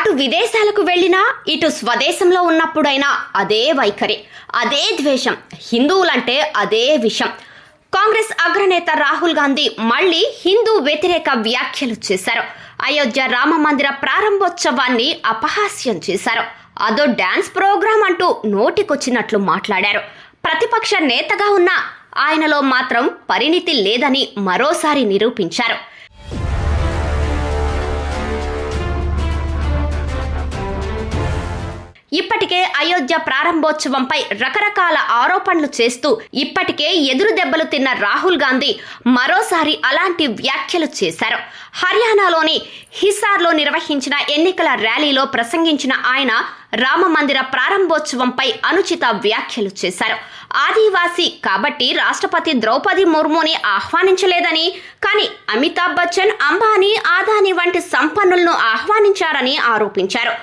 అటు విదేశాలకు వెళ్ళినా ఇటు స్వదేశంలో ఉన్నప్పుడైనా అదే వైఖరి, అదే ద్వేషం, హిందువులంటే అదే విషం. కాంగ్రెస్ అగ్రనేత రాహుల్ గాంధీ మళ్లీ హిందూ వ్యతిరేక వ్యాఖ్యలు చేశారు. అయోధ్య రామ మందిర ప్రారంభోత్సవాన్ని అపహాస్యం చేశారు. అదో డాన్స్ ప్రోగ్రాం అంటూ నోటికొచ్చినట్లు మాట్లాడారు. ప్రతిపక్ష నేతగా ఉన్న ఆయనలో మాత్రం పరిణితి లేదని మరోసారి నిరూపించారు. ఇప్పటికే అయోధ్య ప్రారంభోత్సవంపై రకరకాల ఆరోపణలు చేస్తూ ఇప్పటికే ఎదురు దెబ్బలు తిన్న రాహుల్ గాంధీ మరోసారి అలాంటి వ్యాఖ్యలు చేశారు. హర్యానాలోని హిసార్లో నిర్వహించిన ఎన్నికల ర్యాలీలో ప్రసంగించిన ఆయన రామ మందిర ప్రారంభోత్సవంపై అనుచిత వ్యాఖ్యలు చేశారు. ఆదివాసీ కాబట్టి రాష్ట్రపతి ద్రౌపది ముర్ముని ఆహ్వానించలేదని, కానీ అమితాబ్ బచ్చన్, అంబానీ, ఆదానీ వంటి సంపన్నులను ఆహ్వానించారని ఆరోపించారు.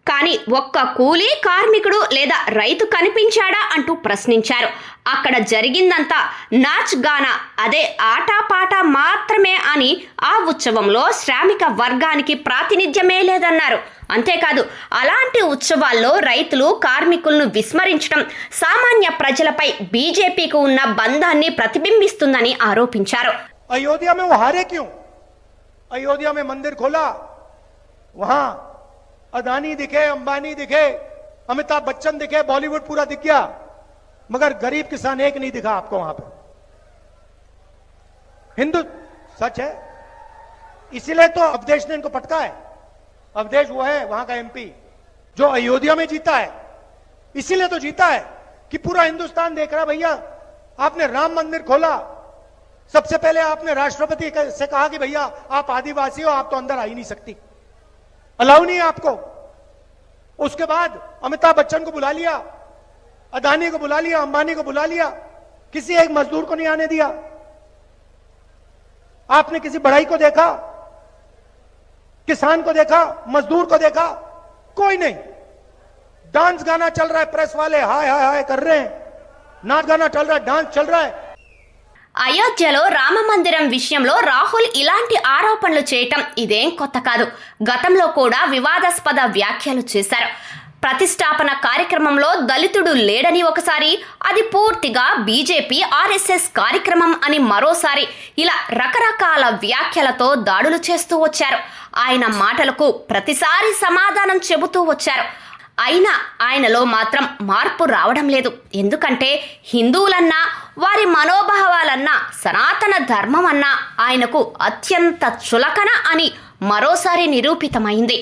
కానీ ఒక్క కూలీ కార్మికుడు లేదా రైతు కనిపించాడా అంటూ ప్రశ్నించారు. అక్కడ జరిగిందంతా నాచ్ గానా, అదే ఆటాపాట మాత్రమే అని, ఆ ఉత్సవంలో శ్రామిక వర్గానికి ప్రాతినిధ్యమే లేదన్నారు. అంతేకాదు, అలాంటి ఉత్సవాల్లో రైతులు, కార్మికులను విస్మరించడం సామాన్య ప్రజలపై బీజేపీకి ఉన్న బంధాన్ని ప్రతిబింబిస్తుందని ఆరోపించారు. अयोध्या में वो हारे क्यों? अयोध्या में मंदिर खोला, वहां अदानी दिखे, अंबानी दिखे, अमिताभ बच्चन दिखे, बॉलीवुड पूरा दिख गया, मगर गरीब किसान एक नहीं दिखा आपको वहां पे. हिंदू सच है, इसीलिए तो अवधेश ने इनको पटका है. अवधेश वो है वहां का एमपी जो अयोध्या में जीता है. इसीलिए तो जीता है कि पूरा हिंदुस्तान देख रहा. भैया आपने राम मंदिर खोला, सबसे पहले आपने राष्ट्रपति से कहा कि भैया आप आदिवासी हो, आप तो अंदर आ ही नहीं सकती, अलाउ नहीं है आपको. उसके बाद अमिताभ बच्चन को बुला लिया, अदानी को बुला लिया, अंबानी को बुला लिया, किसी एक मजदूर को नहीं आने दिया. आपने किसी बढ़ई को देखा, किसान को देखा, मजदूर को देखा? कोई नहीं. डांस गाना चल रहा है, प्रेस वाले हाय हाय हाय कर रहे हैं, नाच गाना चल रहा है, डांस चल रहा है. అయోధ్యలో రామ మందిరం విషయంలో రాహుల్ ఇలాంటి ఆరోపణలు చేయటం ఇదేం కొత్త కాదు. గతంలో కూడా వివాదాస్పద వ్యాఖ్యలు చేశారు. ప్రతిష్టాపన కార్యక్రమంలో దళితుడు లేడని ఒకసారి, అది పూర్తిగా బీజేపీ ఆర్ఎస్ఎస్ కార్యక్రమం అని మరోసారి, ఇలా రకరకాల వ్యాఖ్యలతో దాడులు చేస్తూ వచ్చారు. ఆయన మాటలకు ప్రతిసారి సమాధానం చెబుతూ వచ్చారు. అయినా ఆయనలో మాత్రం మార్పు రావడం లేదు. ఎందుకంటే హిందువులన్నా, వారి మనోభావాలన్నా, సనాతన ధర్మం అన్నా ఆయనకు అత్యంత చులకన అని మరోసారి నిరూపితమైంది.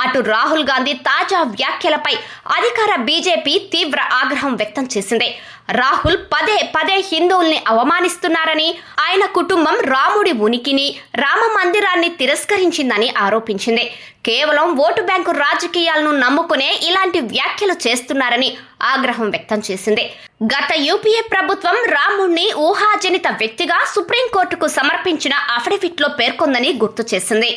అటు రాహుల్ గాంధీ తాజా వ్యాఖ్యలపై అధికార బీజేపీ తీవ్ర ఆగ్రహం వ్యక్తం చేసింది. రాహుల్ పదే పదే హిందువుల్ని అవమానిస్తున్నారని, ఆయన కుటుంబం రాముడి ఉనికిని, రామ మందిరాన్ని తిరస్కరించిందని ఆరోపించింది. కేవలం ఓటు బ్యాంకు రాజకీయాలను నమ్ముకునే ఇలాంటి వ్యాఖ్యలు చేస్తున్నారని ఆగ్రహం వ్యక్తం చేసింది. గత యూపీఏ ప్రభుత్వం రాముణ్ణి ఊహాజనిత వ్యక్తిగా సుప్రీంకోర్టుకు సమర్పించిన అఫిడవిట్లో పేర్కొందని గుర్తు చేసింది.